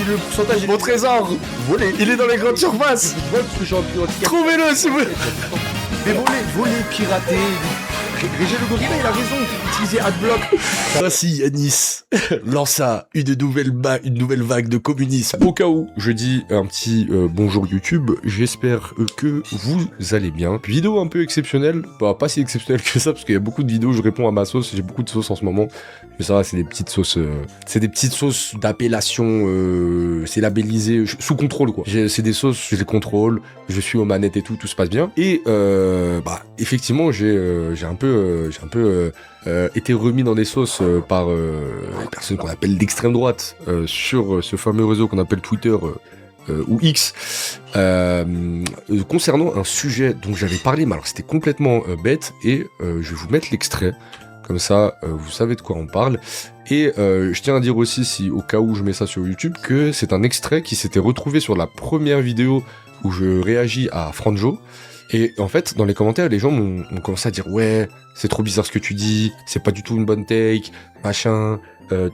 Le pourcentage est... Mon trésor, Volé. il est dans les grandes surfaces. Je vole parce que j'ai un handicap. Trouvez-le si vous... Mais voler, pirater. Régé le gorilla, il a raison. Utiliser Adblock. Ainsi, Yanis lança une nouvelle vague de communisme. Au cas où je dis un petit bonjour YouTube, j'espère que vous allez bien. Vidéo un peu exceptionnelle, pas si exceptionnelle que ça, parce qu'il y a beaucoup de vidéos, je réponds à ma sauce, j'ai beaucoup de sauces en ce moment. Mais ça va, c'est des petites sauces d'appellation, c'est labellisé, sous contrôle quoi. C'est des sauces, je les contrôle, je suis aux manettes et tout se passe bien. Et effectivement, j'ai un peu été remis dans des sauces par les personnes qu'on appelle d'extrême droite sur ce fameux réseau qu'on appelle Twitter ou X concernant un sujet dont j'avais parlé, mais alors c'était complètement bête et je vais vous mettre l'extrait. Comme ça, vous savez de quoi on parle. Et je tiens à dire aussi, si au cas où je mets ça sur YouTube, que c'est un extrait qui s'était retrouvé sur la première vidéo où je réagis à Franjo. Et en fait, dans les commentaires, les gens m'ont commencé à dire « Ouais, c'est trop bizarre ce que tu dis, c'est pas du tout une bonne take, machin,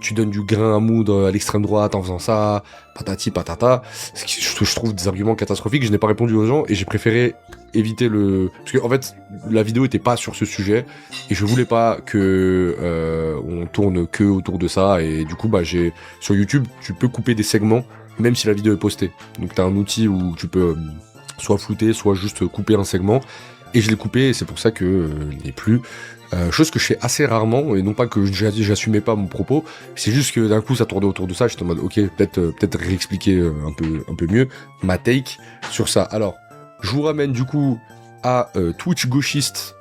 tu donnes du grain à moudre à l'extrême droite en faisant ça, patati patata. » Ce que je trouve des arguments catastrophiques, je n'ai pas répondu aux gens et j'ai préféré éviter le... Parce que en fait, la vidéo était pas sur ce sujet et je voulais pas que on tourne que autour de ça et du coup, sur YouTube, tu peux couper des segments même si la vidéo est postée. Donc t'as un outil où tu peux... soit flouter, soit juste couper un segment. Et je l'ai coupé, et c'est pour ça que il n'est plus. Chose que je fais assez rarement, et non pas que j'assumais pas mon propos, c'est juste que d'un coup ça tournait autour de ça, j'étais en mode ok, peut-être réexpliquer un peu mieux ma take sur ça. Alors, je vous ramène du coup à Twitch gauchiste.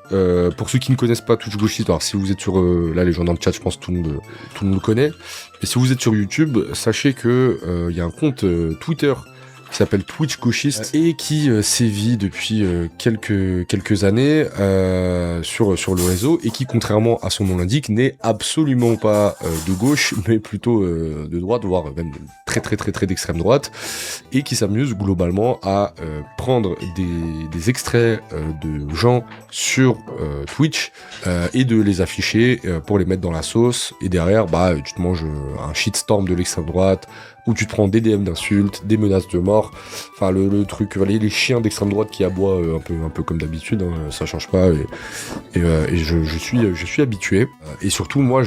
Pour ceux qui ne connaissent pas Twitch gauchiste, alors si vous êtes sur là les gens dans le chat, je pense que tout le monde le connaît. Et si vous êtes sur YouTube, sachez que il y a un compte Twitter qui s'appelle Twitch gauchiste et qui sévit depuis quelques années sur le réseau et qui, contrairement à son nom l'indique, n'est absolument pas de gauche, mais plutôt de droite, voire même très d'extrême droite, et qui s'amuse globalement à prendre des extraits de gens sur Twitch et de les afficher pour les mettre dans la sauce, et derrière, tu te manges un shitstorm de l'extrême droite, où tu te prends des DM d'insultes, des menaces de mort, enfin le truc, les chiens d'extrême droite qui aboient un peu comme d'habitude, hein, ça change pas, et je suis habitué, et surtout moi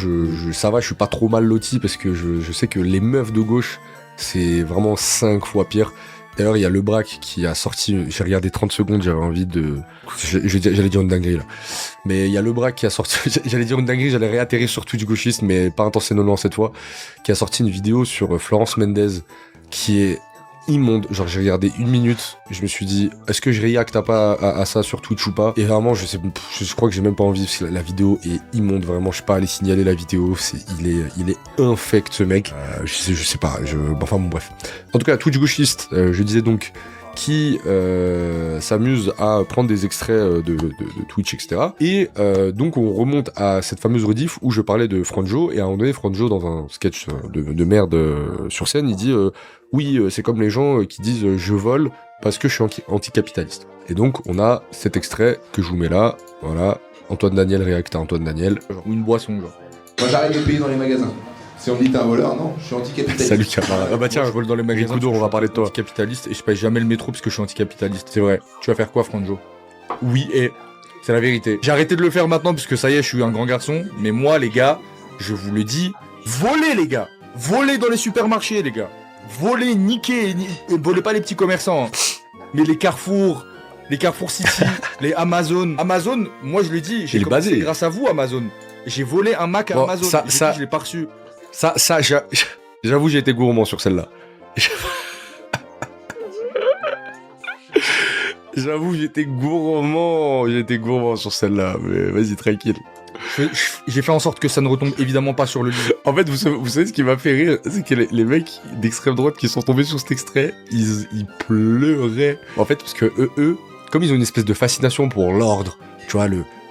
ça va, je suis pas trop mal loti parce que je sais que les meufs de gauche c'est vraiment 5 fois pire. D'ailleurs, il y a Le Braque qui a sorti, j'ai regardé 30 secondes, j'avais envie de... J'allais dire une dinguerie, là. Mais il y a Le Braque qui a sorti, j'allais dire une dinguerie, j'allais réatterrir sur Twitch gauchiste, mais pas intentionnellement cette fois, qui a sorti une vidéo sur Florence Mendez, qui est immonde. Genre, j'ai regardé 1 minute, je me suis dit, est-ce que je réacte à ça sur Twitch ou pas? Et vraiment, je crois que j'ai même pas envie, parce que la vidéo est immonde, vraiment, je suis pas allé signaler la vidéo, il est infect, ce mec. Je sais pas, enfin bon, bref. En tout cas, Twitch gauchiste, je disais donc, qui s'amuse à prendre des extraits de Twitch, etc. Et donc on remonte à cette fameuse rediff où je parlais de Franjo, et à un moment donné, Franjo, dans un sketch de merde sur scène, il dit oui, c'est comme les gens qui disent je vole parce que je suis anticapitaliste. Et donc on a cet extrait que je vous mets là, voilà, Antoine Daniel réacte à Antoine Daniel. Ou une boisson, genre. Moi j'arrête de payer dans les magasins. Si on me dit t'es un voleur, non, je suis anticapitaliste. Salut camarade. Ah bah tiens, Moi, je vole dans les magasins. Écoute, on va parler de toi. Anticapitaliste, et je paye jamais le métro parce que je suis anticapitaliste. C'est vrai. Tu vas faire quoi, Franjo? Oui, et C'est la vérité. J'ai arrêté de le faire maintenant parce que ça y est, je suis un grand garçon. Mais moi, les gars, je vous le dis, volez, les gars. Volez dans les supermarchés, les gars. Volez, niquez. Volez pas les petits commerçants. Hein. Mais les Carrefour City, les Amazon. Amazon, moi je le dis, j'ai commencé basé. grâce à vous, Amazon. J'ai volé un Mac à Bon, Amazon. Je l'ai pas reçu. Ça, j'avoue, j'ai été gourmand sur celle-là. J'avoue, j'étais gourmand sur celle-là, mais vas-y, tranquille. J'ai fait en sorte que ça ne retombe évidemment pas sur le lit. En fait, vous savez ce qui m'a fait rire, c'est que les mecs d'extrême droite qui sont tombés sur cet extrait, ils pleuraient. En fait, parce que eux, comme ils ont une espèce de fascination pour l'ordre, tu vois,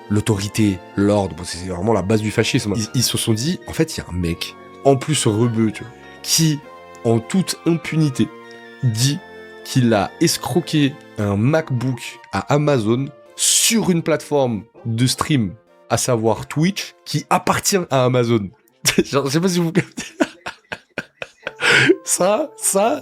l'autorité, l'ordre, bon, c'est vraiment la base du fascisme. Ils se sont dit, en fait, il y a un mec, en plus rebeu, tu vois, qui, en toute impunité, dit qu'il a escroqué un MacBook à Amazon sur une plateforme de stream, à savoir Twitch, qui appartient à Amazon. Genre, je sais pas si vous captez. Ça,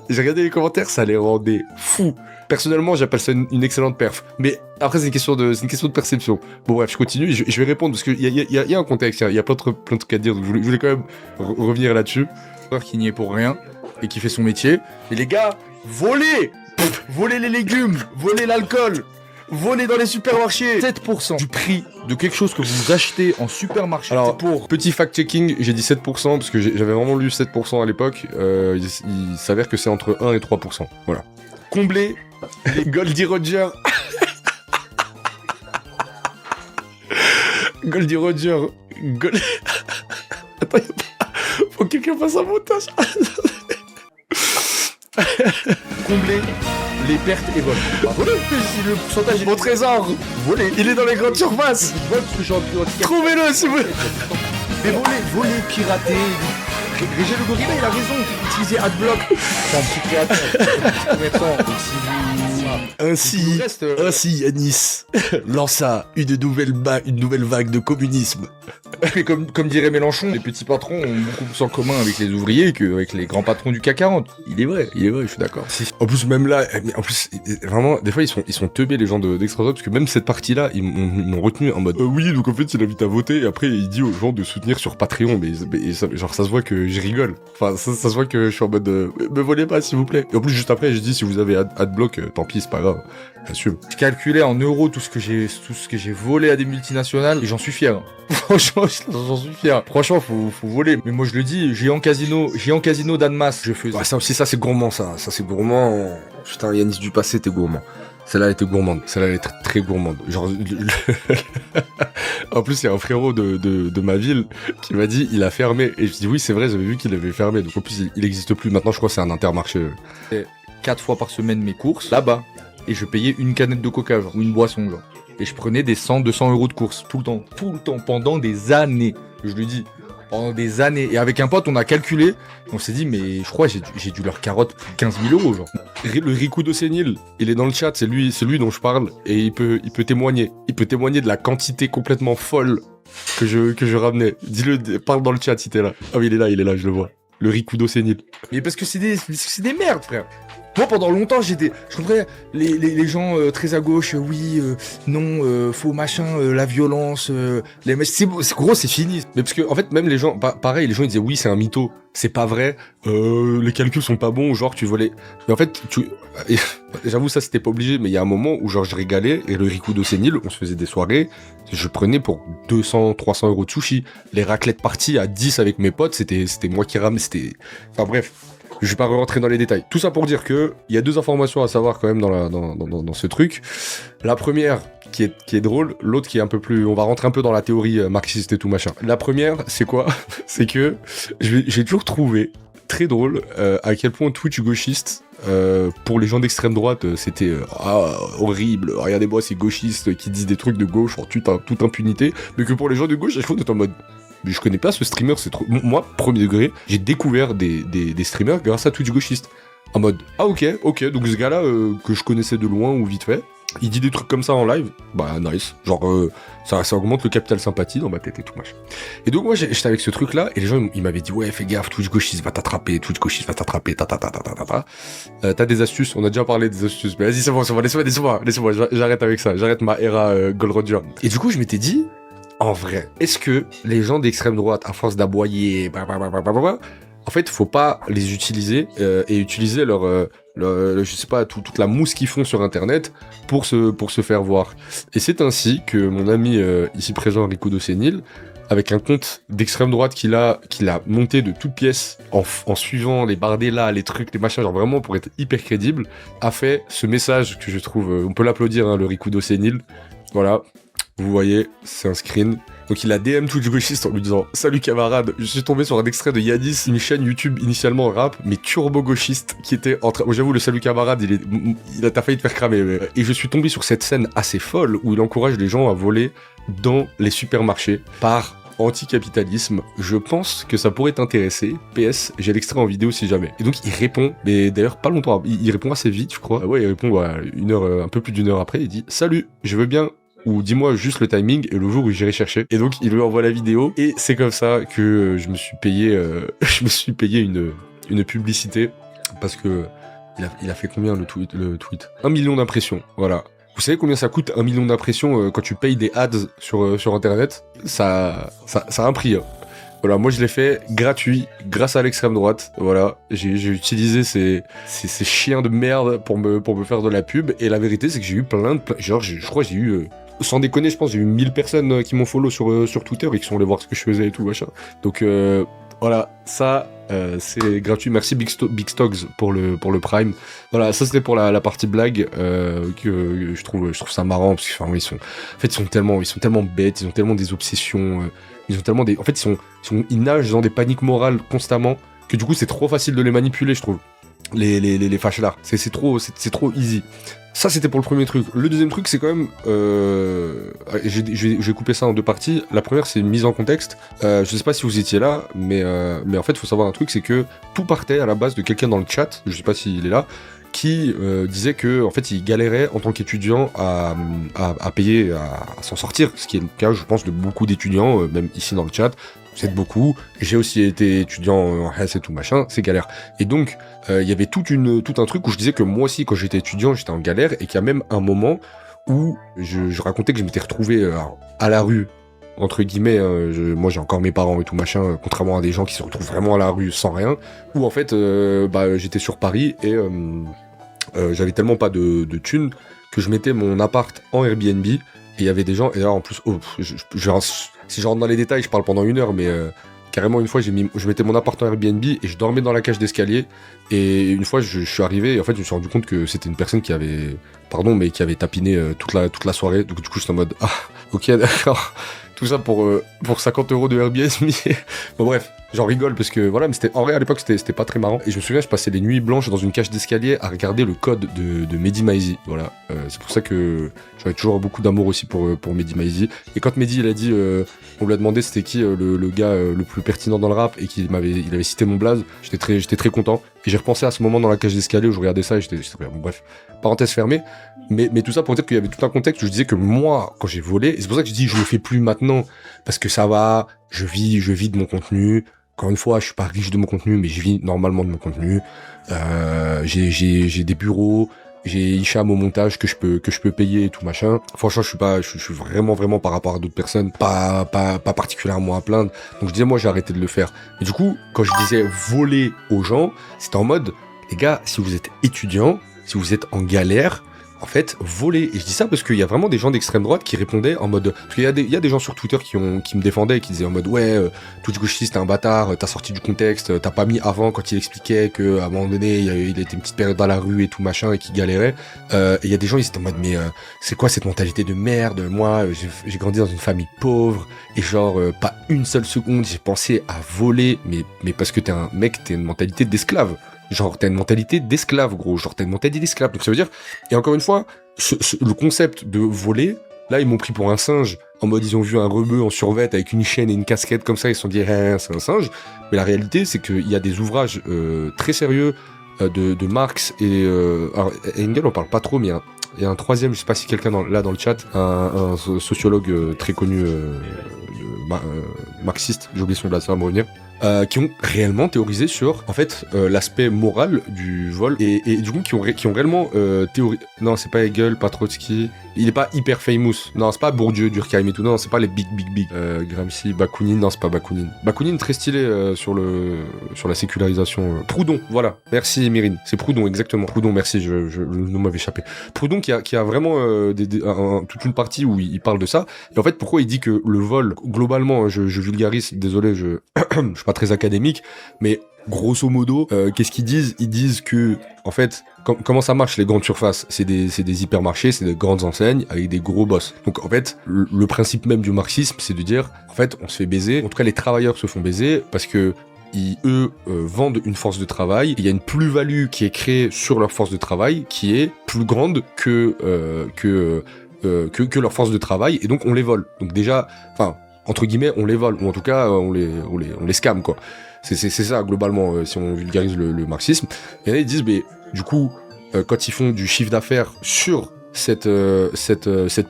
j'ai regardé les commentaires, ça les rendait fous. Personnellement, j'appelle ça une excellente perf. Mais après, c'est une question de perception. Bon, bref, je continue. Je vais répondre parce qu'il y a un contexte. Il y a plein de trucs à dire. Donc, je voulais quand même revenir là-dessus. Qui n'y est pour rien et qui fait son métier. Et les gars, volez volez les légumes, volez l'alcool, volez dans les supermarchés. 7% du prix de quelque chose que vous achetez en supermarché. Alors, pour petit fact-checking, j'ai dit 7% parce que j'avais vraiment lu 7% à l'époque. Il s'avère que c'est entre 1 et 3%. Voilà. Combler les Goldie Roger. Goldie Roger. Attends, faut que quelqu'un fasse un montage. Combler les pertes et vols. Bah, volez, si le pourcentage est... Mon trésor, volez. il est dans les grandes surfaces. Je vole parce que j'ai envie de... Trouvez-le si vous voulez. Mais volez, pirater. Régé Le Gorilla, il a raison. Utilisez Adblock. C'est un petit créateur. Donc si vous... Ainsi, Yanis lança une nouvelle vague de communisme. Mais comme dirait Mélenchon, les petits patrons ont beaucoup plus en commun avec les ouvriers qu'avec les grands patrons du CAC 40. Il est vrai, je suis d'accord. En plus, même là, vraiment, des fois, ils sont teubés, les gens d'Extra Droite, parce que même cette partie-là, ils m'ont retenu en mode oui, donc en fait, il invite à voter, et après, il dit aux gens de soutenir sur Patreon, mais ça se voit que je rigole. Enfin, ça se voit que je suis en mode me volez pas, s'il vous plaît. Et en plus, juste après, je dis si vous avez Adblock, tant pis, c'est pas grave. Assume. Je calculais en euros tout ce que j'ai volé à des multinationales et j'en suis fier. Franchement, j'en suis fier. Franchement, faut voler. Mais moi, je le dis, géant casino d'Annemasse, je faisais. Ouais, ça aussi, ça c'est gourmand, ça. Ça c'est gourmand. Putain, Yanis du passé, t'es gourmand. Celle-là, elle était gourmande. Celle-là, elle est très, très gourmande. Genre, en plus, il y a un frérot de ma ville qui m'a dit, il a fermé. Et je dis, oui, c'est vrai, j'avais vu qu'il avait fermé. Donc, en plus, il existe plus. Maintenant, je crois que c'est un Intermarché. 4 fois par semaine mes courses, là-bas. Et je payais une canette de coca, genre, ou une boisson, genre. Et je prenais des 100-200 euros de courses, tout le temps, pendant des années. Je lui dis, pendant des années. Et avec un pote, on a calculé, on s'est dit, mais je crois j'ai dû leur carotte plus de 15 000 euros, genre. Le Rikudo Sénile, il est dans le chat, c'est lui dont je parle, et il peut témoigner. Il peut témoigner de la quantité complètement folle que je ramenais. Dis-le, parle dans le chat si t'es là. Ah oui, il est là, je le vois. Le Rikudo Sénile. Mais parce que c'est des merdes, frère. Moi, pendant longtemps, je comprenais les gens très à gauche, oui, non, faux machin, la violence, les mecs, c'est gros, c'est fini. Mais parce que, en fait, même les gens, pareil, les gens ils disaient oui, c'est un mytho, c'est pas vrai, les calculs sont pas bons, genre tu volais. Mais en fait, j'avoue, ça c'était pas obligé, mais il y a un moment où genre je régalais, et le Rikudo Sénile, on se faisait des soirées, je prenais pour 200, 300 euros de sushi. Les raclettes parties à 10 avec mes potes, c'était moi qui ramenais, enfin bref. Je vais pas rentrer dans les détails. Tout ça pour dire que il y a deux informations à savoir quand même dans ce truc. La première qui est drôle, l'autre qui est un peu plus... On va rentrer un peu dans la théorie marxiste et tout machin. La première, c'est quoi? C'est que j'ai toujours trouvé très drôle à quel point Twitch gauchiste, pour les gens d'extrême droite, c'était horrible, regardez-moi ces gauchistes qui disent des trucs de gauche en toute impunité, mais que pour les gens de gauche, à chaque fois, on est en mode... Mais je connais pas ce streamer, c'est trop... Moi, premier degré, j'ai découvert des streamers grâce à Twitch gauchiste. En mode, ah ok, donc ce gars-là, que je connaissais de loin ou vite fait, il dit des trucs comme ça en live, bah nice. Genre, ça augmente le capital sympathie dans ma tête et tout machin. Et donc moi, j'étais avec ce truc-là, et les gens, ils m'avaient dit, ouais, fais gaffe, Twitch gauchiste va t'attraper, T'as des astuces, on a déjà parlé des astuces, mais vas-y, c'est bon, laisse-moi, j'arrête avec ça, j'arrête ma era Gold Roger. Et du coup, je m'étais dit... En vrai, est-ce que les gens d'extrême droite, à force d'aboyer, en fait, faut pas les utiliser et utiliser leur je sais pas, toute la mousse qu'ils font sur Internet pour se faire voir. Et c'est ainsi que mon ami ici présent, Rikudo Sénile, avec un compte d'extrême droite qu'il a monté de toutes pièces en suivant les Bardella, les trucs, les machins, genre vraiment pour être hyper crédible, a fait ce message que je trouve, on peut l'applaudir, hein, le Rikudo Sénile. Voilà. Vous voyez, c'est un screen. Donc il a DM Twitch gauchiste en lui disant « Salut camarade, je suis tombé sur un extrait de Yanis, une chaîne YouTube initialement rap, mais turbo gauchiste, qui était en train... J'avoue, le salut camarade, t'as failli te faire cramer. Mais... Et je suis tombé sur cette scène assez folle où il encourage les gens à voler dans les supermarchés par anticapitalisme. Je pense que ça pourrait t'intéresser. PS, j'ai l'extrait en vidéo si jamais. Et donc il répond, mais d'ailleurs pas longtemps, il répond assez vite, je crois. Ouais, il répond un peu plus d'une heure après, il dit « Salut, je veux bien... » ou dis-moi juste le timing et le jour où j'irai chercher. Et donc il lui envoie la vidéo et c'est comme ça que je me suis payé une publicité parce que il a fait combien le tweet 1 million d'impressions, voilà. Vous savez combien ça coûte 1 million d'impressions quand tu payes des ads sur internet? Ça a un prix. Hein. Voilà, moi je l'ai fait gratuit grâce à l'extrême droite. Voilà, j'ai utilisé ces chiens de merde pour me faire de la pub. Et la vérité c'est que j'ai eu genre je crois que j'ai eu sans déconner, je pense j'ai eu 1000 personnes qui m'ont follow sur Twitter et qui sont allés voir ce que je faisais et tout machin. Donc voilà, ça c'est gratuit. Merci Big Stogs pour le Prime. Voilà, ça c'était pour la partie blague que je trouve ça marrant parce que enfin ils sont tellement bêtes, ils ont tellement des obsessions, ils ont tellement en fait ils nagent dans des paniques morales constamment que du coup c'est trop facile de les manipuler, je trouve. Les fâchelards, c'est trop easy. Ça c'était pour le premier truc. Le deuxième truc c'est quand même j'ai coupé ça en deux parties. La première c'est une mise en contexte. Je sais pas si vous étiez là, mais en fait il faut savoir un truc, c'est que tout partait à la base de quelqu'un dans le chat, je sais pas s'il est là, qui disait que en fait il galérait en tant qu'étudiant à payer, à s'en sortir, ce qui est le cas je pense de beaucoup d'étudiants, même ici dans le chat. Vous êtes beaucoup, j'ai aussi été étudiant en Hesse et tout machin, c'est galère. Et donc, il y avait tout un truc où je disais que moi aussi, quand j'étais étudiant, j'étais en galère, et qu'il y a même un moment où je racontais que je m'étais retrouvé à la rue, entre guillemets, moi j'ai encore mes parents et tout machin, contrairement à des gens qui se retrouvent vraiment à la rue sans rien, où en fait, j'étais sur Paris, et j'avais tellement pas de thunes, que je mettais mon appart en Airbnb, et il y avait des gens, et là en plus, si je rentre dans les détails, je parle pendant 1 heure, mais carrément une fois, je mettais mon appart en Airbnb et je dormais dans la cage d'escalier. Et une fois, je suis arrivé et en fait, je me suis rendu compte que c'était une personne qui avait tapiné toute la soirée. Donc du coup, j'étais en mode, ah, ok, d'accord. Tout ça pour 50 € de Airbnb. Bon bref, j'en rigole parce que voilà, mais en vrai à l'époque c'était pas très marrant. Et je me souviens, je passais les nuits blanches dans une cage d'escalier à regarder le code de Mehdi Maizi. Voilà, c'est pour ça que j'avais toujours beaucoup d'amour aussi pour Mehdi Maizi. Et quand Mehdi il a dit, on lui a demandé c'était qui le gars le plus pertinent dans le rap et il avait cité mon blaze, j'étais très content. Et j'ai repensé à ce moment dans la cage d'escalier où je regardais ça et j'étais bon, bref, parenthèse fermée. Mais tout ça pour dire qu'il y avait tout un contexte où je disais que moi, quand j'ai volé, et c'est pour ça que je dis je le fais plus maintenant, parce que ça va, je vis de mon contenu. Encore une fois, je suis pas riche de mon contenu, mais je vis normalement de mon contenu. J'ai des bureaux, j'ai Hicham au montage que je peux payer et tout machin. Franchement, je suis vraiment par rapport à d'autres personnes, pas particulièrement à plaindre. Donc je disais moi j'ai arrêté de le faire. Et du coup, quand je disais voler aux gens, c'était en mode les gars, si vous êtes étudiant, si vous êtes en galère, en fait, voler. Et je dis ça parce qu'il y a vraiment des gens d'extrême droite qui répondaient en mode... Parce qu'il y a des gens sur Twitter qui me défendaient et qui disaient en mode ouais, tout gauchiste, t'es un bâtard, t'as sorti du contexte, t'as pas mis avant quand il expliquait qu'à un moment donné, il était une petite période dans la rue et tout machin et qu'il galérait. Et il y a des gens, ils étaient en mode mais c'est quoi cette mentalité de merde? Moi, j'ai grandi dans une famille pauvre et genre pas une seule seconde j'ai pensé à voler, mais parce que t'es un mec, t'as une mentalité d'esclave. Genre, t'as une mentalité d'esclave, gros. Genre, t'as une mentalité d'esclave. Donc, ça veut dire... Et encore une fois, le concept de voler, là, ils m'ont pris pour un singe. En mode, ils ont vu un rebeu en survêt avec une chaîne et une casquette comme ça. Ils se sont dit, c'est un singe. Mais la réalité, c'est qu'il y a des ouvrages très sérieux de Marx et... alors, Engels, on parle pas trop, mais il y a un troisième, je sais pas si quelqu'un là dans le chat, un sociologue très connu marxiste, j'ai oublié son nom, ça va me revenir. Qui ont réellement théorisé sur en fait l'aspect moral du vol et du coup qui ont réellement théorisé. Non, c'est pas Hegel, pas Trotsky, il est pas hyper famous. Non, c'est pas Bourdieu, Durkheim et tout. Non, c'est pas les big. Gramsci, Bakounine, non, c'est pas Bakounine. Bakounine très stylé sur la sécularisation. Proudhon, voilà. Merci Myrine, c'est Proudhon exactement. Proudhon, merci, le nom m'avait échappé. Proudhon qui a vraiment toute une partie où il parle de ça. Et en fait, pourquoi il dit que le vol globalement, je vulgarise, désolé, je suis pas très académique, mais grosso modo, qu'est-ce qu'ils disent? Ils disent que, en fait, comment ça marche les grandes surfaces? C'est des hypermarchés, c'est des grandes enseignes avec des gros boss. Donc en fait, le principe même du marxisme, c'est de dire, en fait, on se fait baiser. En tout cas, les travailleurs se font baiser parce que eux vendent une force de travail. Il y a une plus-value qui est créée sur leur force de travail qui est plus grande que leur force de travail, et donc on les vole. Donc déjà, enfin, entre guillemets, on les vole, ou en tout cas, on les scamme, quoi. C'est ça, globalement, si on vulgarise le marxisme. Et là, ils disent, mais du coup, quand ils font du chiffre d'affaires sur cette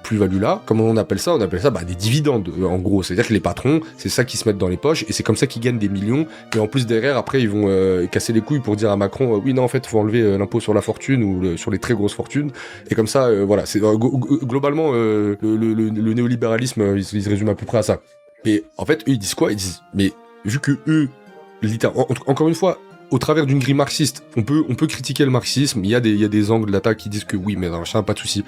plus-value-là, comment on appelle ça? On appelle ça des dividendes, en gros. C'est-à-dire que les patrons, c'est ça qui se mettent dans les poches, et c'est comme ça qu'ils gagnent des millions. Et en plus, derrière, après, ils vont casser les couilles pour dire à Macron, oui, non, en fait, il faut enlever l'impôt sur la fortune ou sur les très grosses fortunes. Et comme ça, voilà. C'est globalement, le néolibéralisme, il se résume à peu près à ça. Et en fait, eux, ils disent quoi? Ils disent, mais vu que eux, encore une fois, au travers d'une grille marxiste, on peut critiquer le marxisme, il y a des angles d'attaque qui disent que oui, mais machin, pas de souci.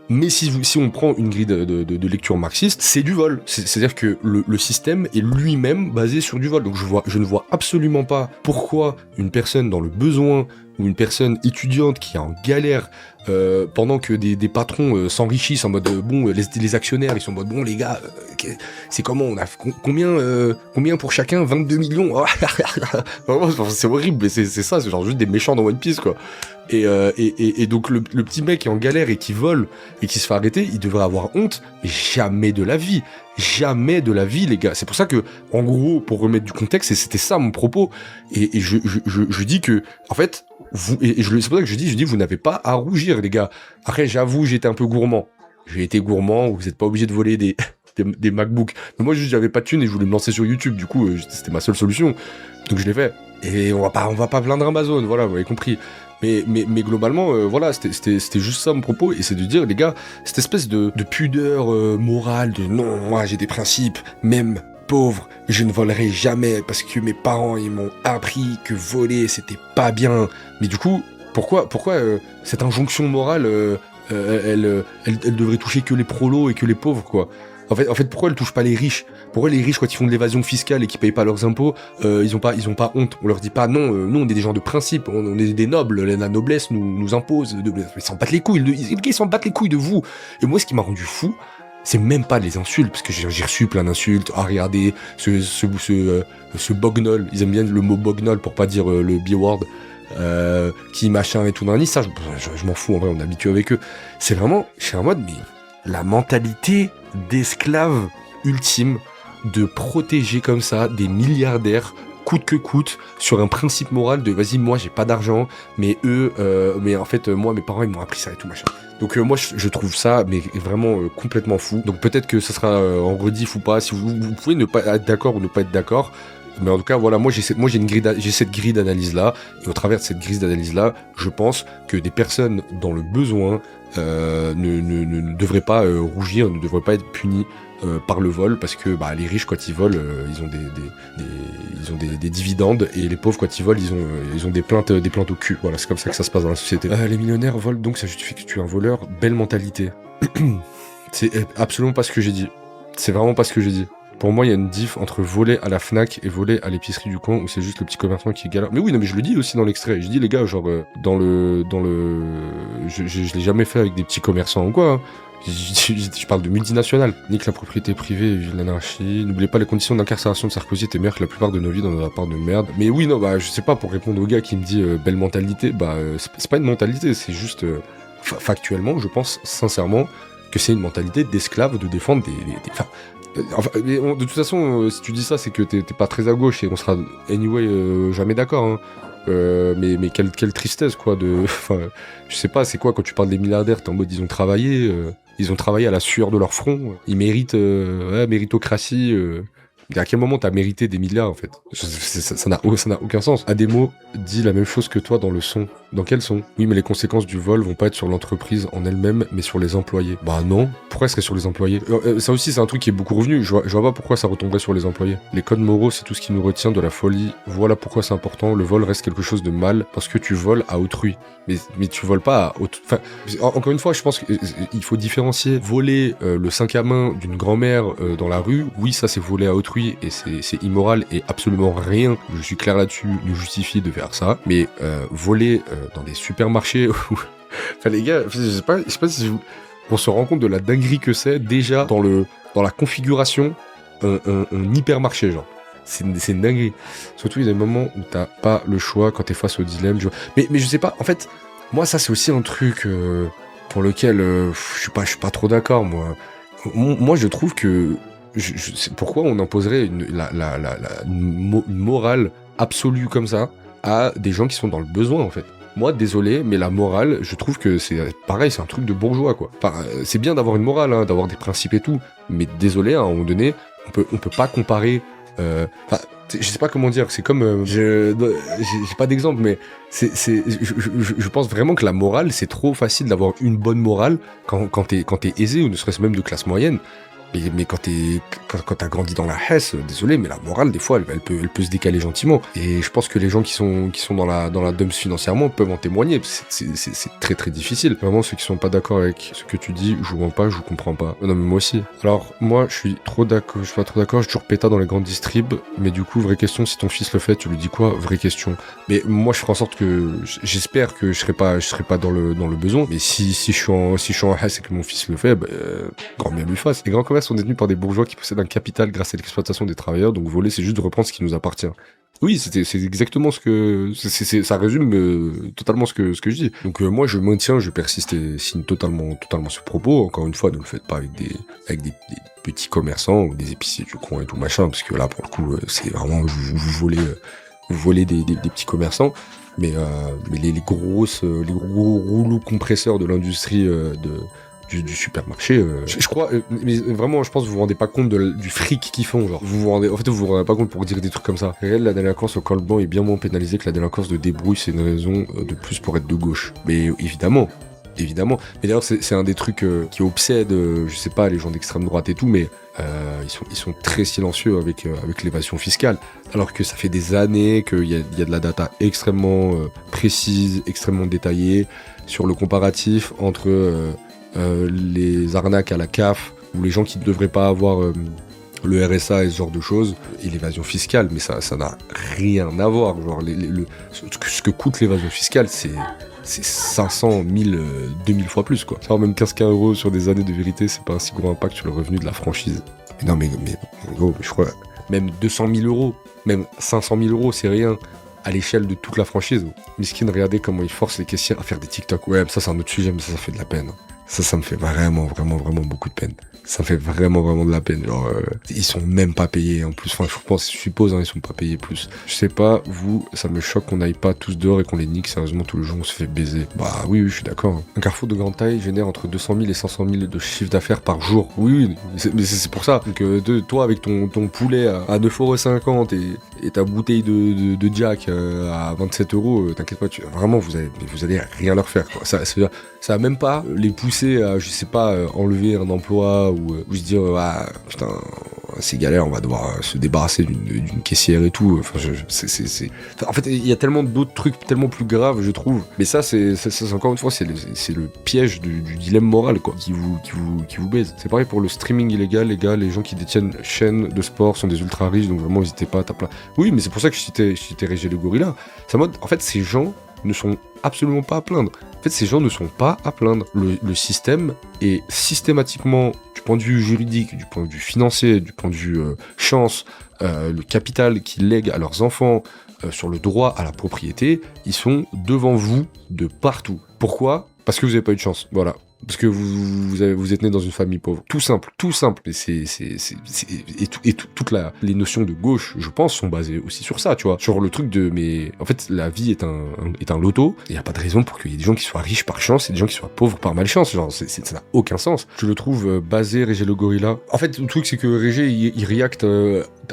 Mais si on prend une grille de lecture marxiste, c'est du vol. C'est-à-dire que le système est lui-même basé sur du vol. Donc je ne vois absolument pas pourquoi une personne dans le besoin ou une personne étudiante qui est en galère, pendant que des patrons s'enrichissent en mode les actionnaires, ils sont en mode bon les gars, c'est comment, on a combien pour chacun, 22 millions. Vraiment, c'est horrible, mais c'est ça, c'est genre juste des méchants dans One Piece quoi. Et donc le petit mec qui est en galère et qui vole et qui se fait arrêter, il devrait avoir honte, mais jamais de la vie, les gars. C'est pour ça que, en gros, pour remettre du contexte, c'était ça mon propos. Et je dis que, en fait, c'est pour ça que je dis, vous n'avez pas à rougir, les gars. Après, j'avoue, j'étais un peu gourmand. J'ai été gourmand, vous n'êtes pas obligé de voler des MacBooks. Mais moi, juste, j'avais pas de thunes et je voulais me lancer sur YouTube. Du coup, c'était ma seule solution. Donc, je l'ai fait. Et on va pas plaindre Amazon, voilà, vous avez compris. Mais globalement, voilà, c'était juste ça mon propos, et c'est de dire, les gars, cette espèce de pudeur morale, de non, moi j'ai des principes, même pauvre, je ne volerai jamais, parce que mes parents, ils m'ont appris que voler, c'était pas bien. Mais du coup, pourquoi cette injonction morale, elle devrait toucher que les prolos et que les pauvres, quoi? En fait, pourquoi elle touche pas les riches? Pourquoi les riches, quand ils font de l'évasion fiscale et qu'ils payent pas leurs impôts, ils ont pas honte? On leur dit pas non, nous on est des gens de principe, on est des nobles, la noblesse nous impose. Ils s'en battent les couilles, ils s'en battent les couilles de vous. Et moi, ce qui m'a rendu fou, c'est même pas les insultes, parce que j'ai reçu plein d'insultes. Ah, regardez, ce bognol, ils aiment bien le mot bognol pour pas dire le B-word. Qui machin et tout dans ça, je m'en fous, en vrai, on est habitué avec eux. C'est vraiment, je suis en mode, mais la mentalité d'esclave ultime, de protéger comme ça des milliardaires coûte que coûte sur un principe moral de vas-y, moi j'ai pas d'argent, mais eux, mais en fait moi mes parents ils m'ont appris ça et tout machin. Donc moi je trouve ça mais vraiment complètement fou. Donc peut-être que ça sera en rediff ou pas, si vous pouvez ne pas être d'accord ou ne pas être d'accord. Mais en tout cas, voilà, j'ai cette grille d'analyse là, et au travers de cette grille d'analyse là, je pense que des personnes dans le besoin ne devraient pas rougir, ne devraient pas être punies par le vol, parce que les riches quand ils volent, ils ont des dividendes, et les pauvres quand ils volent, ils ont des plaintes au cul. Voilà, c'est comme ça que ça se passe dans la société. Les millionnaires volent, donc ça justifie que tu es un voleur. Belle mentalité. C'est absolument pas ce que j'ai dit. C'est vraiment pas ce que j'ai dit. Pour moi, il y a une diff entre voler à la Fnac et voler à l'épicerie du coin, où c'est juste le petit commerçant qui galère. Mais oui, non, mais je le dis aussi dans l'extrait. Je dis, les gars, genre, je l'ai jamais fait avec des petits commerçants ou quoi, hein. Je parle de multinationales. Nique la propriété privée, vive l'anarchie. N'oubliez pas les conditions d'incarcération de Sarkozy étaient meilleures que la plupart de nos vies dans la part de merde. Mais oui, non, je sais pas, pour répondre au gars qui me dit belle mentalité, c'est pas une mentalité, c'est juste, factuellement, je pense sincèrement que c'est une mentalité d'esclave de défendre de toute façon, si tu dis ça, c'est que t'es pas très à gauche, et on sera anyway jamais d'accord, hein. Mais quelle tristesse, quoi, je sais pas, c'est quoi quand tu parles des milliardaires, t'es en mode ils ont travaillé à la sueur de leur front, ils méritent, méritocratie, à quel moment t'as mérité des milliards, en fait? Ça n'a aucun sens. Ademo dit la même chose que toi dans le son. Dans quel son? Oui, mais les conséquences du vol vont pas être sur l'entreprise en elle-même, mais sur les employés. Bah non. Pourquoi elle serait sur les employés? Ça aussi, c'est un truc qui est beaucoup revenu. Je vois pas pourquoi ça retomberait sur les employés. Les codes moraux, c'est tout ce qui nous retient de la folie. Voilà pourquoi c'est important. Le vol reste quelque chose de mal, parce que tu voles à autrui. Mais tu voles pas à autrui. Enfin, encore une fois, je pense qu'il faut différencier. Voler le sac à main d'une grand-mère dans la rue, oui, ça c'est voler à autrui, et c'est immoral, et absolument rien, je suis clair là-dessus, ne justifie de faire ça. Mais voler dans des supermarchés enfin les gars, je sais pas si on se rend compte de la dinguerie que c'est déjà dans la configuration un hypermarché, genre. C'est une dinguerie. Surtout il y a des moments où t'as pas le choix quand t'es face au dilemme. Mais je sais pas, en fait, moi ça c'est aussi un truc pour lequel je suis pas trop d'accord, moi. Moi je trouve que pourquoi on imposerait une morale absolue comme ça à des gens qui sont dans le besoin, en fait. Moi, désolé, mais la morale, je trouve que c'est pareil, c'est un truc de bourgeois, quoi. Enfin, c'est bien d'avoir une morale, hein, d'avoir des principes et tout, mais désolé, à un moment donné, on peut pas comparer. Enfin, je sais pas comment dire. C'est comme, j'ai pas d'exemple, mais je pense vraiment que la morale, c'est trop facile d'avoir une bonne morale quand t'es aisé ou ne serait-ce même de classe moyenne. Mais quand t'as grandi dans la Hesse, désolé, mais la morale, des fois, elle peut se décaler gentiment. Et je pense que les gens qui sont dans la dumps financièrement peuvent en témoigner. C'est très très difficile. Vraiment, ceux qui sont pas d'accord avec ce que tu dis, je vous mens pas, je vous comprends pas. Non, mais moi aussi. Alors, moi, je suis pas trop d'accord, je suis toujours péta dans les grandes distribs, mais du coup, vraie question, si ton fils le fait, tu lui dis quoi? Vraie question. Mais moi, je ferai en sorte que, j'espère que je serai pas dans le besoin, mais si je suis en Hesse et que mon fils le fait, grand bien lui fasse. Les grands commerces sont détenus par des bourgeois qui possèdent un capital grâce à l'exploitation des travailleurs, donc voler, c'est juste de reprendre ce qui nous appartient. Oui, c'est exactement ce que... ça résume totalement ce que je dis. Donc moi, je maintiens, je persiste et signe totalement ce propos. Encore une fois, ne le faites pas avec des petits commerçants ou des épiciers du coin et tout machin, parce que là, pour le coup, c'est vraiment... Vous volez des petits commerçants. Mais les gros rouleaux compresseurs de l'industrie du supermarché, je crois, mais vraiment, je pense que vous vous rendez pas compte du fric qu'ils font, genre. Vous vous rendez pas compte pour dire des trucs comme ça. Réel, la délinquance au col blanc est bien moins pénalisée que la délinquance de débrouille, c'est une raison de plus pour être de gauche. Mais évidemment. Mais d'ailleurs, c'est un des trucs qui obsède, je sais pas, les gens d'extrême droite et tout, mais ils sont très silencieux avec l'évasion fiscale. Alors que ça fait des années qu'il y a de la data extrêmement précise, extrêmement détaillée sur le comparatif entre les arnaques à la CAF ou les gens qui ne devraient pas avoir le RSA et ce genre de choses et l'évasion fiscale, mais ça n'a rien à voir. Genre ce que coûte l'évasion fiscale, c'est 500, 1000, 2000 fois plus, quoi. Genre même 15 € sur des années de vérité, c'est pas un si gros impact sur le revenu de la franchise. Mais non, mais gros, je crois même 200 000 €, même 500 000 €, c'est rien à l'échelle de toute la franchise. Miskin, regardez comment ils forcent les caissières à faire des TikTok. Ouais, mais ça c'est un autre sujet, mais ça fait de la peine. Ça me fait vraiment beaucoup de peine. Ça me fait vraiment de la peine. Genre, ils sont même pas payés en plus. Enfin, je suppose, hein, ils sont pas payés plus. Je sais pas, vous, ça me choque qu'on n'aille pas tous dehors et qu'on les nique sérieusement tout le jour, on se fait baiser. Bah oui, je suis d'accord. Un carrefour de grande taille génère entre 200 000 et 500 000 de chiffre d'affaires par jour. Oui, mais c'est pour ça. Donc, toi, avec ton poulet à 9,50 € et ta bouteille de Jack à 27 €, t'inquiète pas, vraiment, vous allez rien leur faire, quoi. Ça va même pas les pousser à, je sais pas, enlever un emploi ou se dire, ah, putain, c'est galère, on va devoir se débarrasser d'une caissière et tout. Enfin, en fait, il y a tellement d'autres trucs tellement plus graves, je trouve. Mais ça, c'est encore une fois, c'est le piège du dilemme moral, quoi, qui vous baise. C'est pareil pour le streaming illégal, les gars, les gens qui détiennent chaînes de sport sont des ultra riches, donc vraiment, n'hésitez pas à taper là. Oui, mais c'est pour ça que je citais Régé le Gorilla. C'est en mode, en fait, ces gens ne sont absolument pas à plaindre. En fait, ces gens ne sont pas à plaindre. Le système est systématiquement, du point de vue juridique, du point de vue financier, du point de vue chance, le capital qu'ils lèguent à leurs enfants, sur le droit à la propriété, ils sont devant vous de partout. Pourquoi ? Parce que vous n'avez pas eu de chance. Voilà. Parce que vous êtes né dans une famille pauvre. Tout simple. Et toutes les notions de gauche, je pense, sont basées aussi sur ça, tu vois. Sur le truc mais en fait, la vie est un loto. Il n'y a pas de raison pour qu'il y ait des gens qui soient riches par chance et des gens qui soient pauvres par malchance. Genre, ça n'a aucun sens. Je le trouve basé, Régé le Gorilla. En fait, le truc, c'est que Régé, il react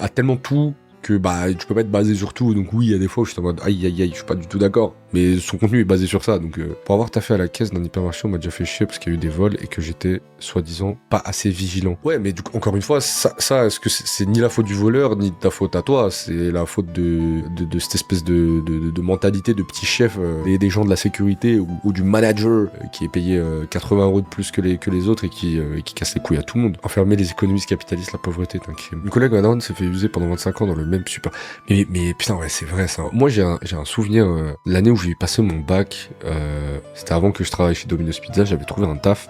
à tellement tout que tu peux pas être basé sur tout. Donc oui, il y a des fois où je suis en mode aïe, je suis pas du tout d'accord. Mais son contenu est basé sur ça. Donc pour avoir taffé à la caisse d'un hypermarché, on m'a déjà fait chier parce qu'il y a eu des vols et que j'étais soi-disant pas assez vigilant. Ouais, mais du coup, encore une fois, ça est-ce que c'est ni la faute du voleur ni de ta faute à toi, c'est la faute de cette espèce de mentalité de petit chef, des gens de la sécurité ou du manager qui est payé 80 € de plus que les autres et qui casse les couilles à tout le monde. Enfermer les économistes capitalistes, la pauvreté est un crime. Une collègue madame s'est fait user pendant 25 ans dans le même super. Mais putain, ouais, c'est vrai ça. Moi, j'ai un souvenir, l'année où j'ai passé mon bac, c'était avant que je travaille chez Domino's Pizza, j'avais trouvé un taf.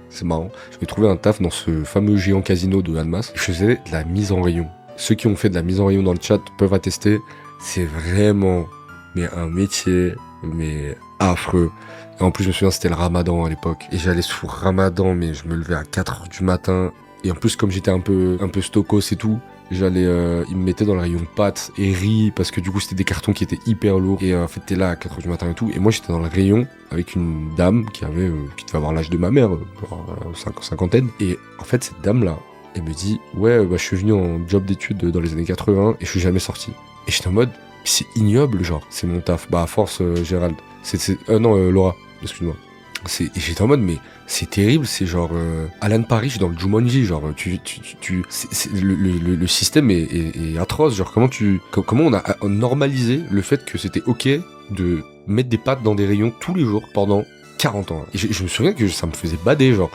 C'est marrant. J'avais trouvé un taf dans ce fameux géant casino de Annemasse. Je faisais de la mise en rayon. Ceux qui ont fait de la mise en rayon dans le chat peuvent attester. C'est vraiment, un métier, affreux. Et en plus, je me souviens, c'était le Ramadan à l'époque. Et j'allais sous Ramadan, mais je me levais à 4 h du matin. Et en plus, comme j'étais un peu stokos et tout, ils me mettaient dans le rayon pâtes et riz, parce que du coup, c'était des cartons qui étaient hyper lourds. Et en fait, t'es là à 4h du matin et tout. Et moi, j'étais dans le rayon avec une dame qui devait avoir l'âge de ma mère, cinquantaine. Et en fait, cette dame-là, elle me dit, ouais, je suis venu en job d'études dans les années 80 et je suis jamais sorti. Et j'étais en mode, c'est ignoble, genre, c'est mon taf. Bah, à force, Gérald. Laura, excuse-moi. Et j'étais en mode, mais c'est terrible, c'est genre Alan Parrish dans le Jumanji, genre le système est atroce, genre comment on a normalisé le fait que c'était ok de mettre des pâtes dans des rayons tous les jours pendant 40 ans. Et je me souviens que ça me faisait bader, genre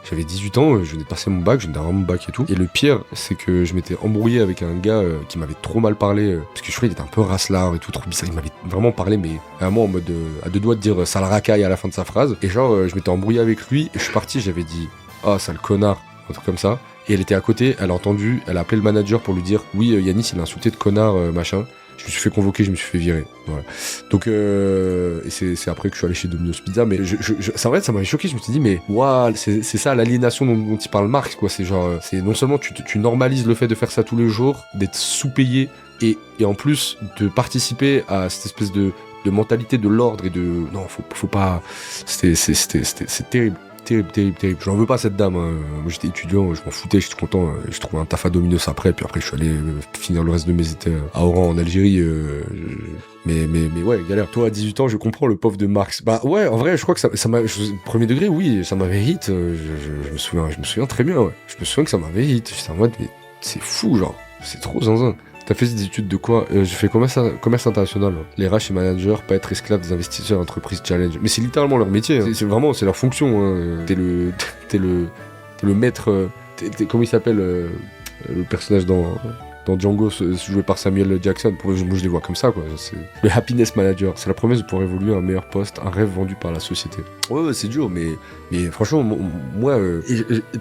j'avais 18 ans, je venais de passer mon bac, je venais d'avoir mon bac et tout. Et le pire, c'est que je m'étais embrouillé avec un gars qui m'avait trop mal parlé, parce que je crois qu'il était un peu racelard et tout, trop bizarre. Il m'avait vraiment parlé, mais vraiment en mode à deux doigts de dire sale racaille à la fin de sa phrase. Et genre, je m'étais embrouillé avec lui, et je suis parti, j'avais dit sale connard, un truc comme ça. Et elle était à côté, elle a entendu, elle a appelé le manager pour lui dire oui, Yanis, il a insulté de connard, machin. Je me suis fait convoquer, je me suis fait virer. Voilà. Donc, et c'est après que je suis allé chez Domino's Pizza, mais c'est vrai, ça m'avait choqué. Je me suis dit, mais waouh, c'est ça l'aliénation dont il parle Marx, quoi. C'est genre, c'est non seulement tu normalises le fait de faire ça tous les jours, d'être sous-payé, et en plus de participer à cette espèce de mentalité de l'ordre et de non, faut pas. C'est terrible. Terrible. J'en veux pas cette dame. Hein. Moi j'étais étudiant, je m'en foutais, j'étais content. Je trouvais un taf à Domino's après, puis après je suis allé finir le reste de mes étés à Oran en Algérie. Mais ouais, galère. Toi à 18 ans, je comprends le pauvre de Marx. Bah ouais, en vrai, je crois que ça m'a. Premier degré, oui, ça m'avait hit. Je me souviens très bien, ouais. Je me souviens que ça m'avait hit. J'étais en mode, mais c'est fou, genre. C'est trop zinzin. T'as fait des études de quoi? J'ai fait commerce international. Les RH et managers, pas être esclave des investisseurs, entreprises challenge. Mais c'est littéralement leur métier. Hein. C'est vraiment, c'est leur fonction. Hein. T'es le maître. Comment il s'appelle le personnage dans Django, joué par Samuel Jackson. Moi, je les vois comme ça, quoi. C'est le happiness manager. C'est la promesse de pouvoir évoluer à un meilleur poste, un rêve vendu par la société. Ouais, c'est dur, mais franchement, moi,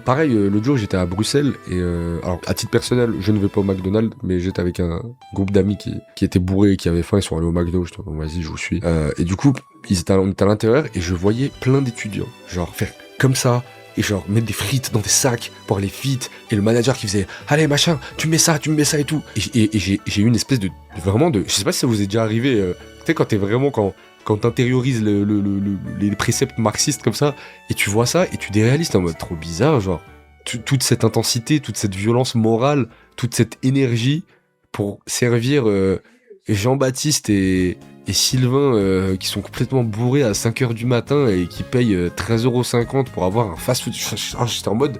pareil, l'autre jour, j'étais à Bruxelles et alors à titre personnel, je ne vais pas au McDonald's, mais j'étais avec un groupe d'amis qui étaient bourrés et qui avaient faim. Ils sont allés au McDo. Je dis, bon, vas-y, je vous suis. Et du coup, on était à l'intérieur et je voyais plein d'étudiants, genre faire comme ça. Et genre mettre des frites dans des sacs pour aller vite, et le manager qui faisait allez machin, tu me mets ça et tout, et j'ai eu une espèce de vraiment de, je sais pas si ça vous est déjà arrivé, tu sais quand t'es vraiment quand t'intériorises les préceptes marxistes comme ça, et tu vois ça et tu déréalises, t'es en mode trop bizarre, genre toute cette intensité, toute cette violence morale, toute cette énergie pour servir Jean-Baptiste et Sylvain qui sont complètement bourrés à 5h du matin et qui payent 13,50€ pour avoir un fast-food. J'étais en mode...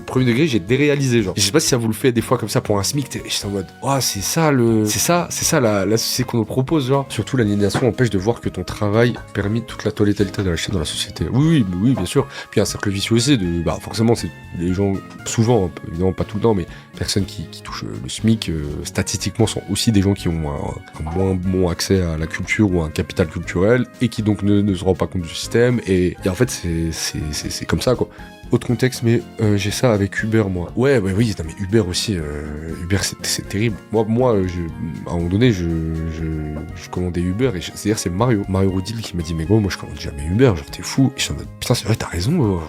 premier degré, j'ai déréalisé. Genre. Je sais pas si ça vous le fait des fois comme ça pour un SMIC. J'étais en mode... c'est ça la société qu'on nous propose. Genre. Surtout l'aliénation empêche de voir que ton travail permet toute la totalité de la chaîne dans la société. Oui, bien sûr. Puis un cercle vicieux aussi. Forcément, c'est les gens, souvent, évidemment pas tout le temps, mais personnes qui touchent le SMIC, statistiquement, sont aussi des gens qui ont un moins bon accès à la culture ou à un capital culturel et qui donc ne se rend pas compte du système et en fait c'est comme ça quoi. Autre contexte, mais j'ai ça avec Uber moi. Ouais oui, non, mais Uber aussi, Uber c'est terrible. Moi à un moment donné je commandais Uber et c'est-à-dire c'est Mario Rodil qui m'a dit mais gros moi je commande jamais Uber, genre t'es fou. Et je suis en mode putain c'est vrai t'as raison.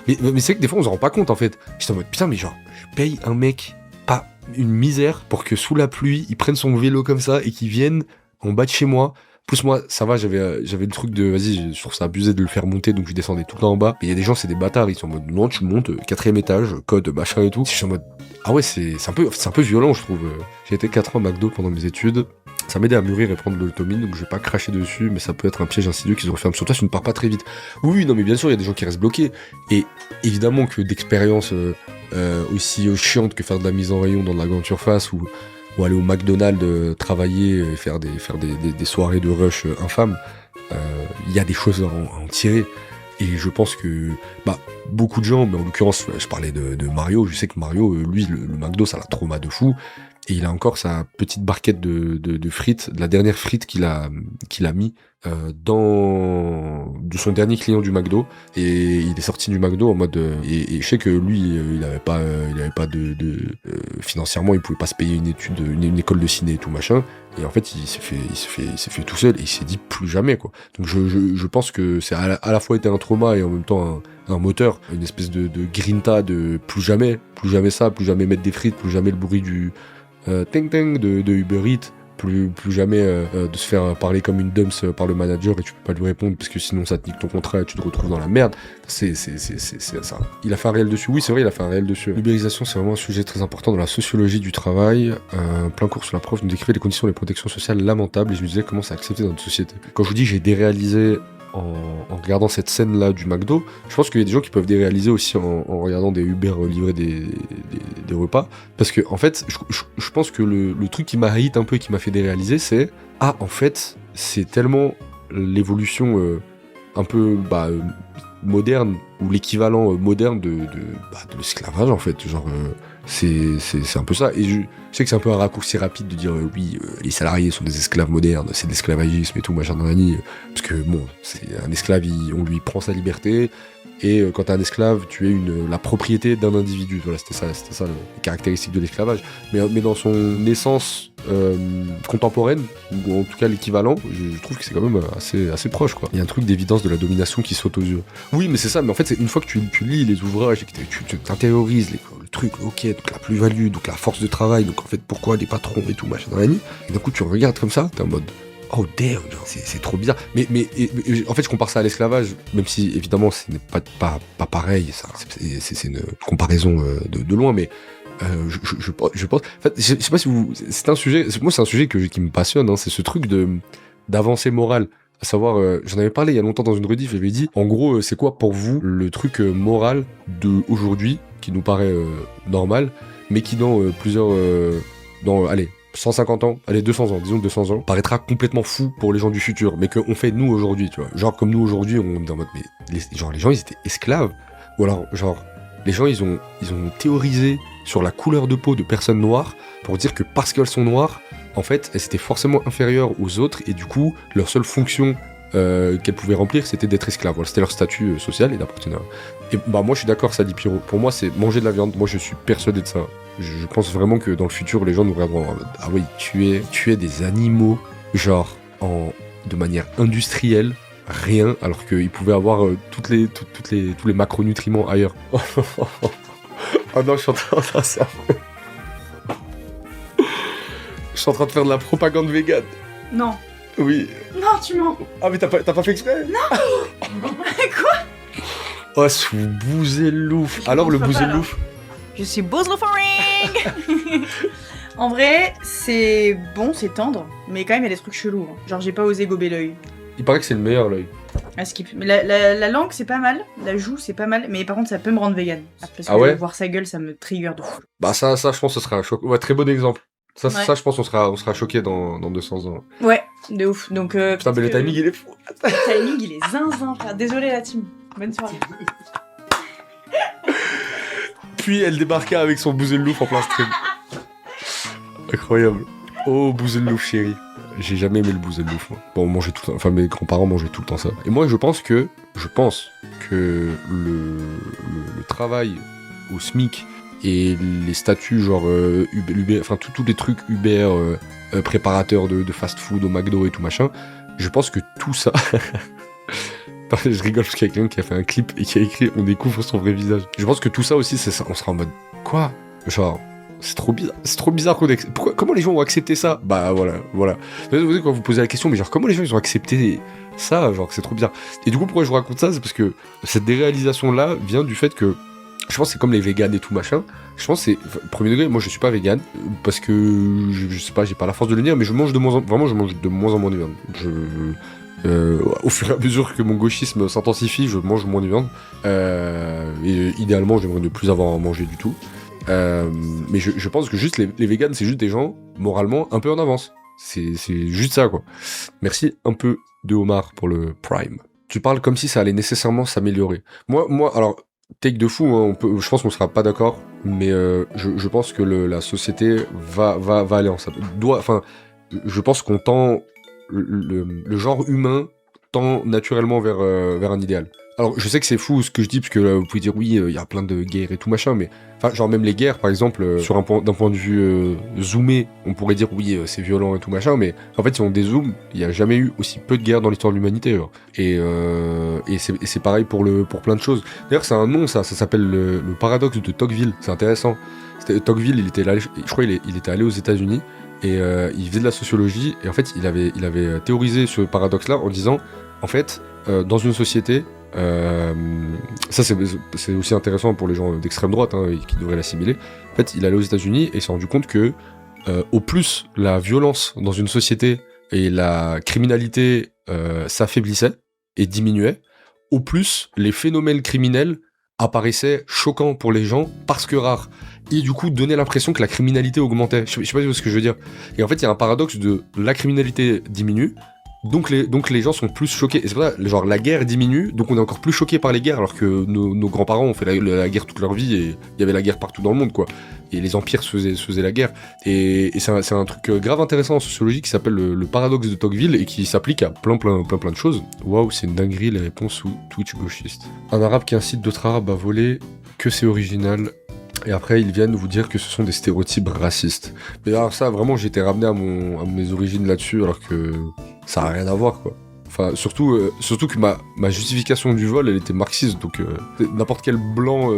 Mais c'est que des fois on se rend pas compte en fait. J'étais en mode putain mais genre je paye un mec pas une misère pour que sous la pluie il prenne son vélo comme ça et qu'il vienne en bas de chez moi. Plus moi, ça va, j'avais le truc de, vas-y, je trouve ça abusé de le faire monter, donc je descendais tout le temps en bas. Mais il y a des gens, c'est des bâtards, ils sont en mode, non, tu montes, 4ème étage, code, machin et tout. Je suis en mode, ah ouais, c'est un peu violent, je trouve. J'ai été 4 ans à McDo pendant mes études. Ça m'aidait à mûrir et prendre de l'autonomie, donc je vais pas cracher dessus, mais ça peut être un piège insidieux qu'ils referment sur toi si tu ne pars pas très vite. Oui, non, mais bien sûr, il y a des gens qui restent bloqués. Et évidemment que d'expériences aussi chiantes que faire de la mise en rayon dans de la grande surface ou aller au McDonald's travailler et faire des soirées de rush infâmes, il y a des choses à en tirer. Et je pense que beaucoup de gens, mais en l'occurrence je parlais de Mario, je sais que Mario, lui le McDo ça l'a trauma de fou, et il a encore sa petite barquette de frites, de la dernière frite qu'il a mis de son dernier client du McDo, et il est sorti du McDo en mode et je sais que lui il avait pas financièrement il pouvait pas se payer une école de ciné et tout machin, et en fait il s'est fait tout seul, et il s'est dit plus jamais quoi. Donc je pense que c'est à la fois été un trauma et en même temps un moteur, une espèce de grinta de plus jamais ça, plus jamais mettre des frites, plus jamais le bruit du ting ting de Uber Eats, plus jamais de se faire parler comme une dumps par le manager et tu peux pas lui répondre parce que sinon ça te nique ton contrat et tu te retrouves dans la merde. C'est ça. Il a fait un réel dessus. Oui, c'est vrai, il a fait un réel dessus. L'ubérisation, c'est vraiment un sujet très important dans la sociologie du travail. Plein cours sur la prof nous décrivait les conditions et les protections sociales lamentables, et je me disais comment c'est accepté dans notre société. Quand je vous dis j'ai déréalisé en regardant cette scène-là du McDo, je pense qu'il y a des gens qui peuvent déréaliser aussi en regardant des Uber livrer des repas, parce que en fait, je pense que le truc qui m'a hit un peu et qui m'a fait déréaliser, c'est en fait, c'est tellement l'évolution un peu moderne, ou l'équivalent moderne de l'esclavage en fait, genre c'est un peu ça. Et je sais que c'est un peu un raccourci rapide de dire oui, les salariés sont des esclaves modernes, c'est de l'esclavagisme et tout machin nanani, parce que bon, c'est un esclave, on lui prend sa liberté, et quand t'es un esclave, tu es la propriété d'un individu. Voilà, c'était ça les caractéristiques de l'esclavage. Mais dans son essence contemporaine, ou en tout cas l'équivalent, je trouve que c'est quand même assez proche, quoi. Il y a un truc d'évidence de la domination qui saute aux yeux. Oui, mais c'est ça, mais en fait, c'est une fois que tu lis les ouvrages et que tu t'intériorises le truc, ok, donc la plus-value, donc la force de travail, donc en fait, pourquoi les patrons et tout, machin, et d'un coup, tu regardes comme ça, t'es en mode oh damn, c'est trop bizarre. Mais en fait, je compare ça à l'esclavage, même si évidemment ce n'est pas pareil. C'est une comparaison de loin, mais je pense. En fait, je sais pas si vous. C'est un sujet qui me passionne. Hein, c'est ce truc d'avancée morale. À savoir, j'en avais parlé il y a longtemps dans une rediff. J'avais dit, en gros, c'est quoi pour vous le truc moral de aujourd'hui qui nous paraît normal, mais qui dans allez, 150 ans, allez 200 ans, disons 200 ans, paraîtra complètement fou pour les gens du futur, mais qu'on fait nous aujourd'hui, tu vois. Genre comme nous aujourd'hui, on est en mode, mais les gens ils étaient esclaves, ou alors genre les gens ils ont théorisé sur la couleur de peau de personnes noires pour dire que parce qu'elles sont noires, en fait, elles étaient forcément inférieures aux autres, et du coup leur seule fonction qu'elles pouvaient remplir, c'était d'être esclaves. Voilà, c'était leur statut social et d'appartenir. Et moi je suis d'accord, ça dit Pierrot. Pour moi c'est manger de la viande. Moi je suis persuadé de ça. Je pense vraiment que dans le futur les gens nous regarderont en mode ah oui, tu es des animaux, genre de manière industrielle, rien, alors qu'ils pouvaient avoir tous les macronutriments ailleurs. Oh non, je suis en train de faire je suis en train de faire de la propagande végane. Non. Oui. Non, tu mens. Ah mais t'as pas fait exprès? Non. Quoi? Oh, sous Bouzelouf. Alors le Bouzelouf. Je suis Bouzeloufering. En vrai, c'est bon, c'est tendre, mais quand même il y a des trucs chelous. Hein. Genre j'ai pas osé gober l'œil. Il paraît que c'est le meilleur l'œil. À skip. Mais la langue c'est pas mal, la joue c'est pas mal, mais par contre ça peut me rendre vegan. Parce que ouais, voir sa gueule ça me trigger de fou. Bah ça je pense que ce sera un choc. Ouais, très bon exemple. Ça, Ouais. ça je pense on sera choqué dans 200 ans. Ouais, de ouf. Donc Putain, mais le timing il est fou. Le timing il est zinzin, frère. Désolé la team. Bonne soirée. Puis elle débarqua avec son Bouzelouf en plein stream. Incroyable. Oh Bouzelouf chérie. J'ai jamais aimé le Bouzelouf. Moi. Bon, on mangeait tout le temps. Enfin, mes grands-parents mangeaient tout le temps ça. Et moi, je pense que le travail au SMIC et les statuts genre Uber, enfin tous les trucs Uber, préparateurs de fast-food au McDo et tout machin, je pense que tout ça. Je rigole parce qu'il y a quelqu'un qui a fait un clip et qui a écrit on découvre son vrai visage. Je pense que tout ça aussi, c'est ça. On sera en mode quoi? Genre. C'est trop bizarre comment les gens ont accepté ça? Bah voilà. Vous savez, quand vous posez la question, mais genre comment les gens ils ont accepté ça? Genre c'est trop bizarre. Et du coup pourquoi je vous raconte ça? C'est parce que cette déréalisation là vient du fait que je pense que c'est comme les véganes et tout machin. Je pense que c'est premier degré. Moi je suis pas végane parce que je sais pas, j'ai pas la force de le dire, mais je mange de moins en moins de viande. Au fur et à mesure que mon gauchisme s'intensifie, je mange moins de viande. Et idéalement j'aimerais ne plus avoir à en manger du tout. Mais je pense que juste les véganes, c'est juste des gens moralement un peu en avance. C'est juste ça, quoi. Merci un peu de Omar pour le Prime. Tu parles comme si ça allait nécessairement s'améliorer. Moi, alors, take de fou, hein, je pense qu'on sera pas d'accord. mais je pense que la société va aller en ça. Je pense qu'on tend le genre humain tend naturellement vers un idéal. Alors, je sais que c'est fou ce que je dis, parce que vous pouvez dire, oui, il y a plein de guerres et tout machin, mais genre même les guerres, par exemple, d'un point de vue zoomé, on pourrait dire, oui, c'est violent et tout machin, mais en fait, si on dézoome, il n'y a jamais eu aussi peu de guerres dans l'histoire de l'humanité. Genre. Et c'est pareil pour plein de choses. D'ailleurs, c'est un nom, ça s'appelle le paradoxe de Tocqueville, c'est intéressant. Tocqueville, je crois qu'il était allé aux États-Unis, et il faisait de la sociologie, et en fait, il avait théorisé ce paradoxe-là en disant, en fait, dans une société, ça c'est aussi intéressant pour les gens d'extrême droite qui devraient l'assimiler. En fait, il allait aux États-Unis et s'est rendu compte que au plus la violence dans une société et la criminalité s'affaiblissait et diminuait, au plus les phénomènes criminels apparaissaient choquants pour les gens parce que rares. Et du coup, donnait l'impression que la criminalité augmentait. Je sais pas si vous voyez ce que je veux dire. Et en fait, il y a un paradoxe de la criminalité diminue, donc les gens sont plus choqués. Et c'est pour ça, genre, la guerre diminue, donc on est encore plus choqués par les guerres, alors que nos grands-parents ont fait la guerre toute leur vie, et il y avait la guerre partout dans le monde, quoi. Et les empires se faisaient la guerre. Et c'est un truc grave intéressant en sociologie qui s'appelle le paradoxe de Tocqueville, et qui s'applique à plein de choses. Waouh, c'est une dinguerie les réponses sous Twitch gauchiste. Un arabe qui incite d'autres arabes à voler, que c'est original. Et après, ils viennent vous dire que ce sont des stéréotypes racistes. Mais alors ça, vraiment, j'ai été ramené à mes origines là-dessus, alors que ça n'a rien à voir, quoi. Enfin, surtout que ma justification du vol, elle était marxiste, donc n'importe quel blanc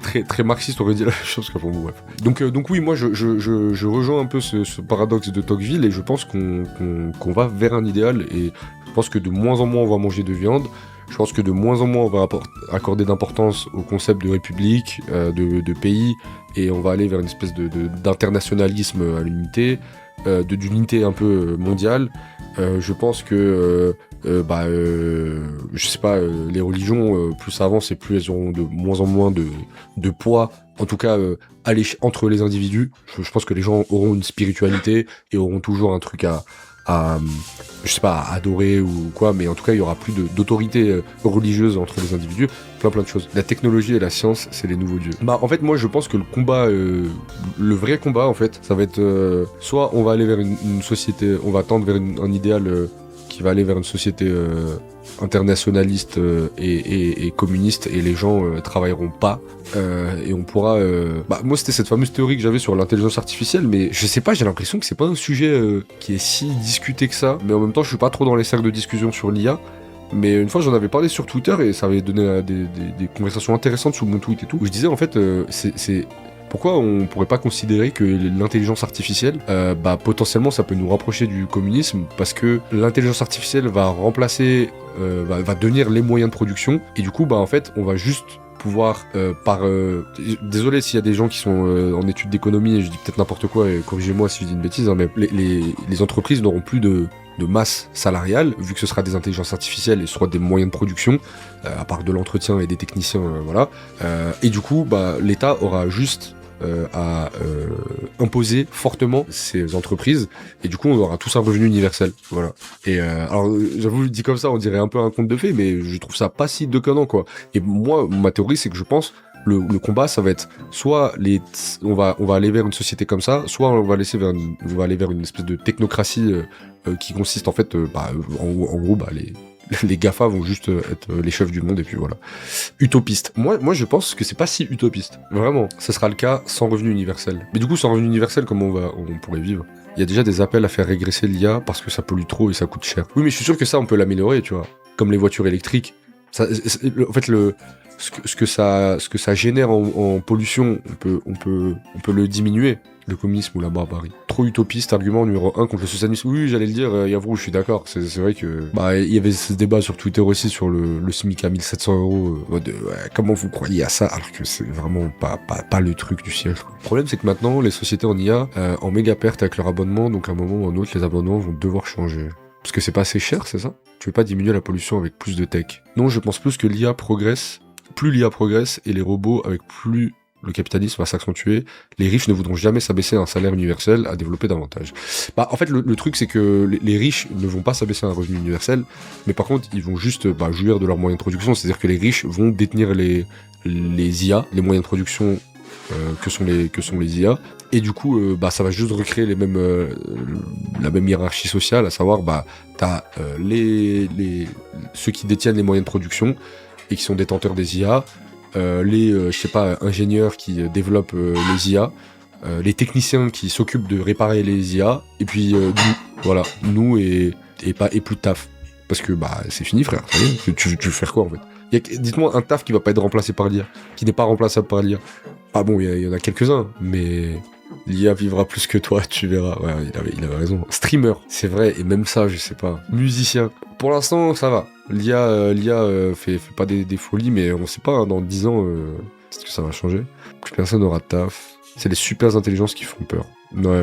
très, très marxiste aurait dit la même chose. Bon, bref. Donc oui, moi, je rejoins un peu ce paradoxe de Tocqueville, et je pense qu'on va vers un idéal, et je pense que de moins en moins on va manger de viande. Je pense que de moins en moins on va accorder d'importance au concept de république, de pays, et on va aller vers une espèce d'internationalisme à l'unité, d'unité un peu mondiale. Je pense que, je sais pas, les religions, plus ça avance et plus elles auront de moins en moins de poids, en tout cas entre les individus. Je pense que les gens auront une spiritualité et auront toujours un truc à je sais pas, à adorer ou quoi, mais en tout cas il y aura plus d'autorité religieuse entre les individus, plein de choses. La technologie et la science, c'est les nouveaux dieux. Bah en fait moi je pense que le combat, le vrai combat en fait, ça va être soit on va aller vers une société, on va tendre vers un idéal qui va aller vers une société internationaliste et communiste, et les gens travailleront pas, et on pourra moi c'était cette fameuse théorie que j'avais sur l'intelligence artificielle, mais je sais pas, j'ai l'impression que c'est pas un sujet qui est si discuté que ça, mais en même temps je suis pas trop dans les cercles de discussion sur l'IA. Mais une fois j'en avais parlé sur Twitter, et ça avait donné des conversations intéressantes sous mon tweet et tout, où je disais en fait c'est pourquoi on pourrait pas considérer que l'intelligence artificielle, potentiellement ça peut nous rapprocher du communisme, parce que l'intelligence artificielle va remplacer, va devenir les moyens de production, et du coup en fait on va juste pouvoir désolé s'il y a des gens qui sont en études d'économie, et je dis peut-être n'importe quoi, et corrigez-moi si je dis une bêtise, mais les entreprises n'auront plus de masse salariale, vu que ce sera des intelligences artificielles et ce sera des moyens de production, à part de l'entretien et des techniciens, voilà. Et du coup, l'État aura juste à imposer fortement ces entreprises, et du coup on aura tous un revenu universel, voilà. Et alors j'avoue, dit comme ça on dirait un peu un conte de fées, mais je trouve ça pas si déconnant, quoi. Et moi ma théorie c'est que je pense le combat ça va être soit on va aller vers une société comme ça, soit on va aller vers une espèce de technocratie qui consiste en fait en gros les GAFA vont juste être les chefs du monde, et puis voilà. Utopiste. Moi je pense que c'est pas si utopiste. Vraiment. Ça sera le cas sans revenu universel. Mais du coup, sans revenu universel, comment on pourrait vivre ? Il y a déjà des appels à faire régresser l'IA parce que ça pollue trop et ça coûte cher. Oui, mais je suis sûr que ça, on peut l'améliorer, tu vois. Comme les voitures électriques. En fait, ce que ça génère en pollution, on peut le diminuer. Le communisme ou la barbarie. Trop utopiste, argument numéro 1 contre le socialisme. Oui, j'allais le dire, Yavrou, je suis d'accord. C'est vrai que il y avait ce débat sur Twitter aussi sur le SMIC à 1700 €. Comment vous croyez à ça, alors que c'est vraiment pas le truc du siècle. Le problème, c'est que maintenant, les sociétés en IA en méga perte avec leur abonnement, donc à un moment ou à un autre, les abonnements vont devoir changer. Parce que c'est pas assez cher, c'est ça ? Tu veux pas diminuer la pollution avec plus de tech ? Non, je pense plus que l'IA progresse. Plus l'IA progresse, et les robots, avec plus le capitalisme va s'accentuer, les riches ne voudront jamais s'abaisser à un salaire universel à développer davantage. En fait, le truc, c'est que les riches ne vont pas s'abaisser à un revenu universel, mais par contre, ils vont juste jouir de leurs moyens de production, c'est-à-dire que les riches vont détenir les IA, les moyens de production que sont les IA. Et du coup, ça va juste recréer la même hiérarchie sociale, à savoir, t'as ceux qui détiennent les moyens de production et qui sont détenteurs des IA, ingénieurs qui développent les IA, les techniciens qui s'occupent de réparer les IA, et puis nous et plus de taf. Parce que c'est fini, frère. Tu veux faire quoi en fait? Dites-moi un taf qui va pas être remplacé par l'IA, qui n'est pas remplaçable par l'IA. Ah bon, il y en a quelques-uns, mais l'IA vivra plus que toi, tu verras. Ouais, il avait raison. Streamer, c'est vrai, et même ça, je sais pas. Musicien. Pour l'instant, ça va. L'IA fait pas des folies, mais on sait pas, hein, dans 10 ans, peut-être que ça va changer. Plus personne n'aura de taf. C'est les super intelligences qui font peur. Ouais.